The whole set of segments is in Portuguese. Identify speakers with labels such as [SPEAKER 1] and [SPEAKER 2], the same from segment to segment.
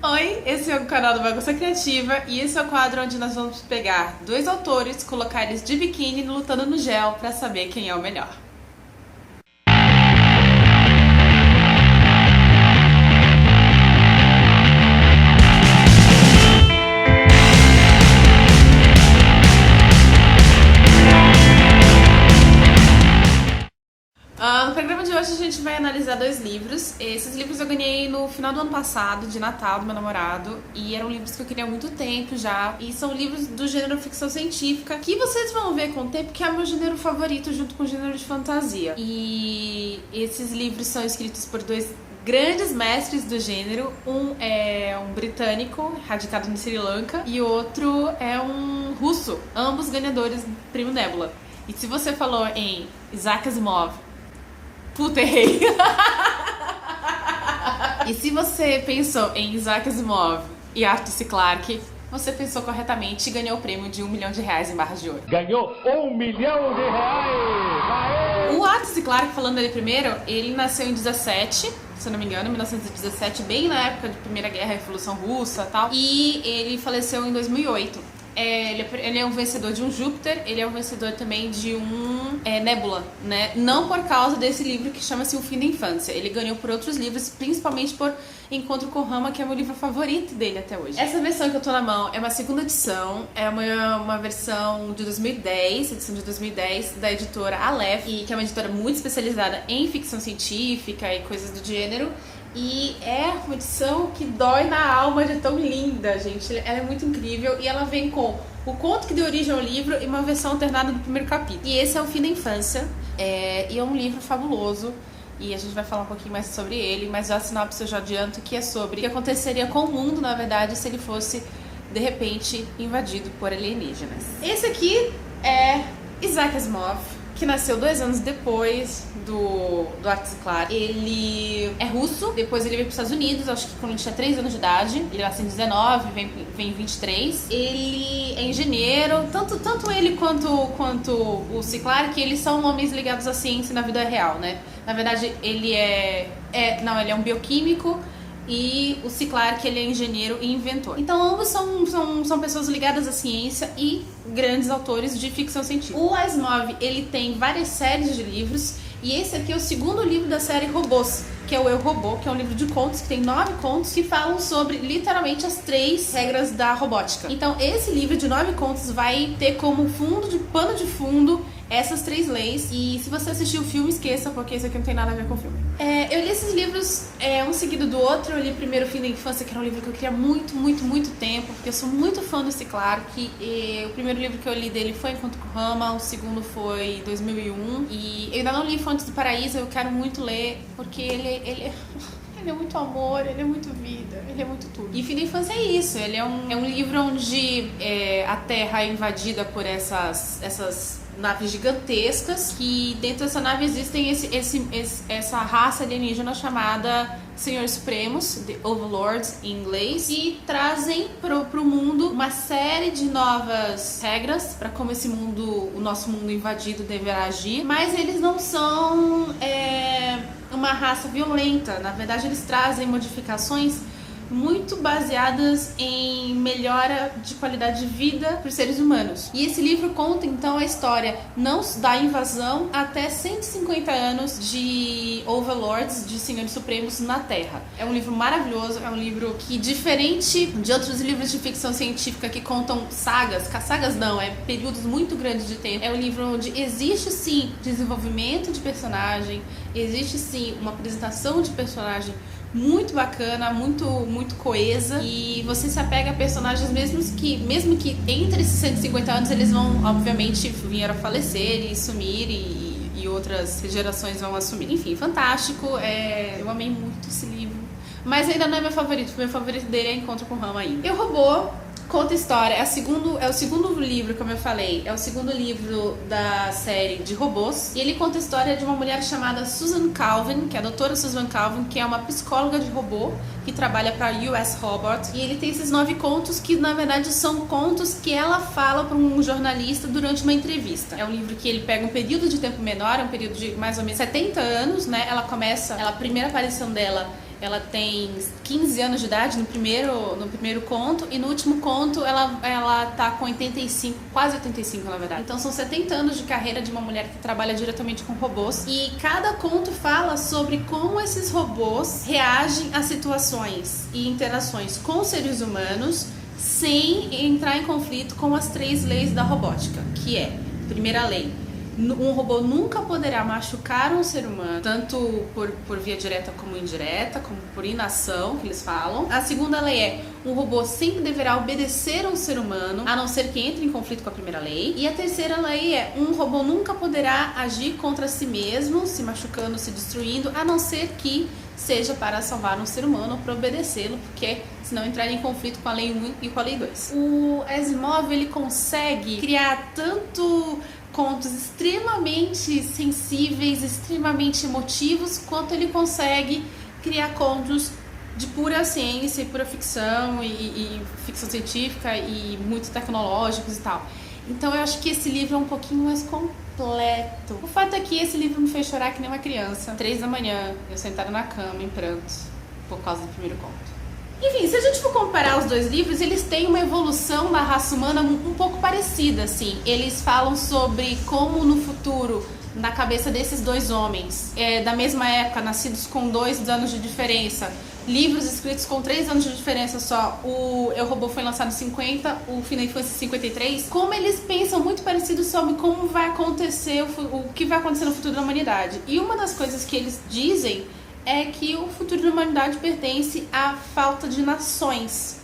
[SPEAKER 1] Oi, esse é o canal do Bagunça Criativa e esse é o quadro onde nós vamos pegar dois autores, colocar eles de biquíni lutando no gel pra saber quem é o melhor. No programa de hoje a gente vai analisar dois livros. Esses livros eu ganhei no final do ano passado, de Natal, do meu namorado. E eram livros que eu queria há muito tempo já. E são livros do gênero ficção científica, que vocês vão ver com o tempo que é meu gênero favorito junto com o gênero de fantasia. E esses livros são escritos por dois grandes mestres do gênero. Um é um britânico, radicado no Sri Lanka, e o outro é um russo. Ambos ganhadores do Prêmio Nebula. E se você falou em Isaac Asimov, puta, errei. E se você pensou em Isaac Asimov e Arthur C. Clarke, você pensou corretamente e ganhou o prêmio de R$1 milhão em barras de ouro.
[SPEAKER 2] Ganhou R$1 milhão! Aê!
[SPEAKER 1] O Arthur C. Clarke, falando dele primeiro, ele nasceu em 17, se eu não me engano, 1917, bem na época de Primeira Guerra, Revolução Russa e tal. E ele faleceu em 2008. Ele é um vencedor de um Júpiter, ele é um vencedor também de um Nebula, né? Não por causa desse livro que chama-se O Fim da Infância. Ele ganhou por outros livros, principalmente por Encontro com Rama, que é o meu livro favorito dele até hoje. Essa versão que eu tô na mão é uma segunda edição, é uma versão de 2010, edição de 2010, da editora Aleph, que é uma editora muito especializada em ficção científica e coisas do gênero. E é uma edição que dói na alma de tão linda, gente. Ela é muito incrível e ela vem com o conto que deu origem ao livro e uma versão alternada do primeiro capítulo. E esse é O Fim da Infância, e é um livro fabuloso. E a gente vai falar um pouquinho mais sobre ele, mas já a sinopse eu já adianto que é sobre o que aconteceria com o mundo, na verdade, se ele fosse, de repente, invadido por alienígenas. Esse aqui é Isaac Asimov, que nasceu 2 anos depois do Arthur C. Clarke. Ele é russo, depois ele veio para os Estados Unidos, acho que quando ele tinha 3 anos de idade. Ele nasceu em 19, vem em 23. Ele é engenheiro, tanto ele quanto o C. Clarke, eles são homens ligados à ciência na vida real, né? Na verdade, ele ele é um bioquímico. E o C. Clarke, ele é engenheiro e inventor. Então ambos são pessoas ligadas à ciência e grandes autores de ficção científica. O Asimov, ele tem várias séries de livros, e esse aqui é o segundo livro da série Robôs, que é o Eu, Robô, que é um livro de contos, que tem 9 contos que falam sobre, literalmente, as 3 regras da robótica. Então esse livro de 9 contos vai ter como pano de fundo essas 3 leis. E se você assistiu o filme, esqueça, porque isso aqui não tem nada a ver com o filme. Eu li esses livros um seguido do outro. Eu li primeiro O Fim da Infância, que era um livro que eu queria muito tempo, porque eu sou muito fã desse Clarke. O primeiro livro que eu li dele foi Encontro com Rama, o segundo foi 2001. E eu ainda não li Fontes do Paraíso, eu quero muito ler, porque ele é muito amor, ele é muito vida, ele é muito tudo. E Fim da Infância é isso, ele é um livro onde a Terra é invadida por essas naves gigantescas, que dentro dessa nave existem essa raça alienígena chamada Senhores Supremos, The Overlords em inglês, e trazem pro mundo uma série de novas regras para como o nosso mundo invadido deverá agir, mas eles não são uma raça violenta. Na verdade, eles trazem modificações muito baseadas em melhora de qualidade de vida para os seres humanos. E esse livro conta então a história não da invasão até 150 anos de Overlords, de Senhores Supremos na Terra. É um livro maravilhoso, é um livro que, diferente de outros livros de ficção científica que contam sagas não, períodos muito grandes de tempo, é um livro onde existe sim desenvolvimento de personagem, existe sim uma apresentação de personagem muito bacana, muito coesa, e você se apega a personagens mesmo que entre esses 150 anos eles vão, obviamente, vir a falecer e sumir, e outras gerações vão assumir. Enfim, fantástico, eu amei muito esse livro, mas ainda não é meu favorito dele é Encontro com Rama ainda. Eu, Robô conta a história, é o segundo livro, como eu falei, é o segundo livro da série de robôs, e ele conta a história de uma mulher chamada Susan Calvin, que é a doutora Susan Calvin, que é uma psicóloga de robô, que trabalha para US Robot, e ele tem esses 9 contos que, na verdade, são contos que ela fala para um jornalista durante uma entrevista. É um livro que ele pega um período de tempo menor, é um período de mais ou menos 70 anos, né? A primeira aparição dela ela tem 15 anos de idade no primeiro conto, e no último conto ela tá com 85, quase 85 na verdade. Então são 70 anos de carreira de uma mulher que trabalha diretamente com robôs, e cada conto fala sobre como esses robôs reagem a situações e interações com seres humanos sem entrar em conflito com as 3 leis da robótica, que é, primeira lei, um robô nunca poderá machucar um ser humano, tanto por via direta como indireta, como por inação, que eles falam. A segunda lei é, um robô sempre deverá obedecer um ser humano, a não ser que entre em conflito com a primeira lei. E a terceira lei é, um robô nunca poderá agir contra si mesmo, se machucando, se destruindo, a não ser que seja para salvar um ser humano ou para obedecê-lo, porque senão entraria em conflito com a lei 1 e com a lei 2. O Asimov, ele consegue criar tanto contos extremamente sensíveis, extremamente emotivos, quanto ele consegue criar contos de pura ciência e pura ficção e ficção científica e muito tecnológicos e tal. Então eu acho que esse livro é um pouquinho mais completo. O fato é que esse livro me fez chorar que nem uma criança. 3 da manhã, eu sentada na cama em prantos por causa do primeiro conto. Enfim, se a gente for comparar os 2 livros, eles têm uma evolução da raça humana um pouco parecida, assim. Eles falam sobre como no futuro, na cabeça desses 2 homens, da mesma época, nascidos com 2 anos de diferença, livros escritos com 3 anos de diferença só, o Eu, Robô foi lançado em 50, o Fim da Infância em 53, como eles pensam muito parecido sobre como vai acontecer, o que vai acontecer no futuro da humanidade. E uma das coisas que eles dizem é que o futuro da humanidade pertence à falta de nações.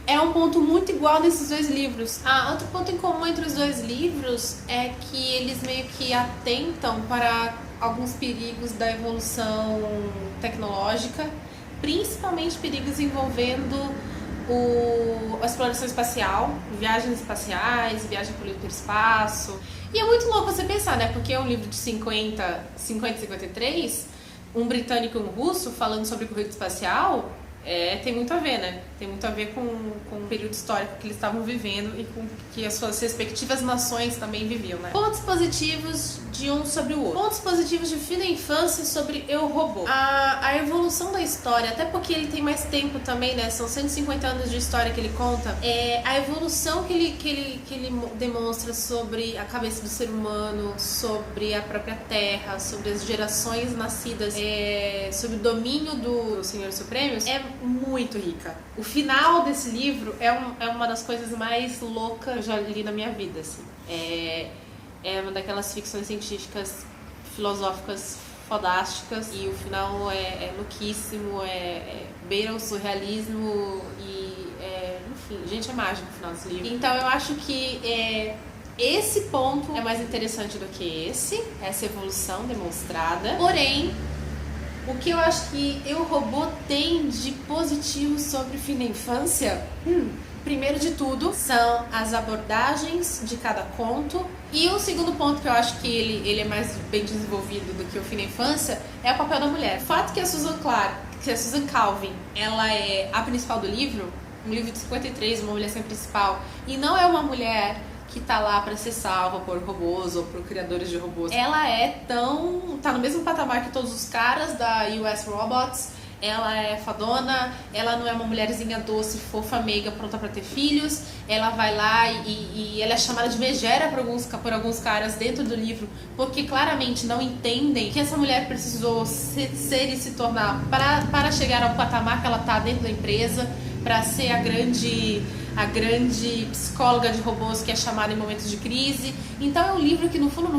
[SPEAKER 1] É um ponto muito igual nesses 2 livros. Outro ponto em comum entre os 2 livros é que eles meio que atentam para alguns perigos da evolução tecnológica, principalmente perigos envolvendo a exploração espacial, viagens espaciais, viagem pelo hiperespaço. E é muito louco você pensar, né? Porque é um livro de 50 e 53, um britânico e um russo falando sobre corrida espacial, tem muito a ver, né? Tem muito a ver com o período histórico que eles estavam vivendo e com que as suas respectivas nações também viviam, né? Pontos positivos de um sobre o outro. Pontos positivos de Fim da Infância sobre Eu, Robô. A evolução da história, até porque ele tem mais tempo também, né? São 150 anos de história que ele conta. A evolução que ele demonstra sobre a cabeça do ser humano, sobre a própria Terra, sobre as gerações nascidas, sobre o domínio dos Senhores Supremos, é muito rica. O final desse livro é uma das coisas mais loucas que eu já li na minha vida, assim. É uma daquelas ficções científicas, filosóficas fodásticas, e o final é louquíssimo, beira o surrealismo e, enfim, gente, é mágico no final desse livro. Então eu acho que esse ponto é mais interessante do que essa evolução demonstrada. Porém, o que eu acho que Eu, Robô tem de positivo sobre o Fim da Infância, primeiro de tudo, são as abordagens de cada conto. E o segundo ponto que eu acho que ele é mais bem desenvolvido do que o Fim da Infância é o papel da mulher. O fato que a Susan Calvin, ela é a principal do livro, um livro de 53, uma mulher sem principal, e não é uma mulher que tá lá pra ser salva por robôs ou por criadores de robôs. Ela tá no mesmo patamar que todos os caras da US Robots. Ela é fadona, ela não é uma mulherzinha doce, fofa, meiga, pronta pra ter filhos. Ela vai lá e ela é chamada de megera por alguns caras dentro do livro, porque claramente não entendem que essa mulher precisou ser e se tornar para chegar ao patamar que ela tá dentro da empresa, para ser a grande psicóloga de robôs que é chamada em momentos de crise. Então é um livro que no fundo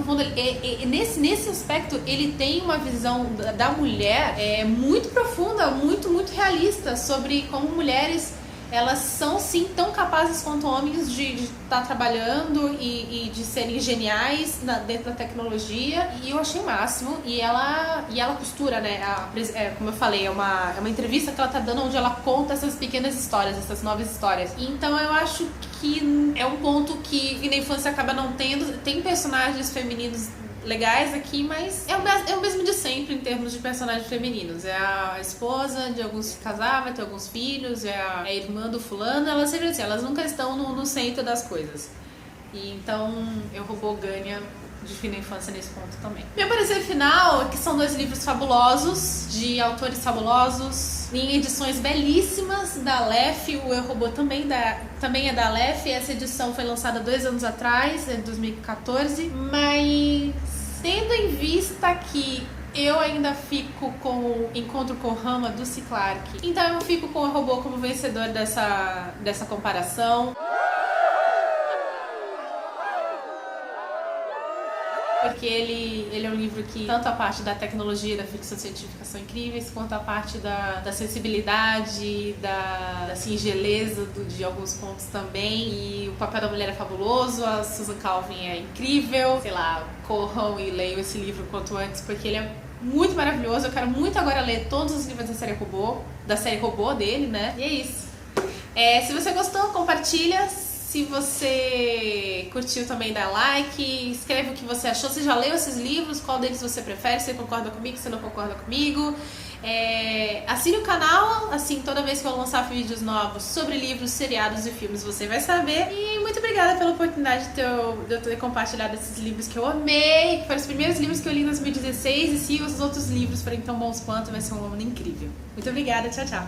[SPEAKER 1] nesse aspecto ele tem uma visão da mulher muito profunda, muito realista, sobre como mulheres, elas são sim tão capazes quanto homens de estar trabalhando e de serem geniais dentro da tecnologia. E eu achei o máximo. E ela costura, né? Como eu falei, é uma entrevista que ela tá dando onde ela conta essas pequenas histórias, essas novas histórias. Então eu acho que é um ponto que na infância acaba não tendo. Tem personagens femininos legais aqui, mas é o mesmo de sempre em termos de personagens femininos. É a esposa de alguns que casar, vai ter alguns filhos, é a irmã do fulano. Elas sempre assim, elas nunca estão no centro das coisas. E então Eu, Robô ganha de fim da infância nesse ponto também. Meu parecer final é que são 2 livros fabulosos, de autores fabulosos, em edições belíssimas da Aleph. O Eu, Robô também é da Aleph. Essa edição foi lançada 2 anos atrás, em 2014, mas tendo em vista que eu ainda fico com o Encontro com Rama, do C. Clarke, então eu fico com o Robô como vencedor dessa comparação. Porque ele é um livro que tanto a parte da tecnologia, da ficção científica são incríveis, quanto a parte da sensibilidade, da singeleza de alguns pontos também. E o papel da mulher é fabuloso, a Susan Calvin é incrível. Sei lá, corram e leiam esse livro quanto antes, porque ele é muito maravilhoso. Eu quero muito agora ler todos os livros da série Robô dele, né? E é isso. Se você gostou, compartilha. Se você curtiu também, dá like, escreve o que você achou. Você já leu esses livros? Qual deles você prefere? Você concorda comigo? Você não concorda comigo? Assine o canal, assim, toda vez que eu lançar vídeos novos sobre livros, seriados e filmes, você vai saber. E muito obrigada pela oportunidade de eu ter compartilhado esses livros que eu amei, que foram os primeiros livros que eu li em 2016. E se os outros livros forem tão bons quanto, vai ser um ano incrível. Muito obrigada, tchau, tchau.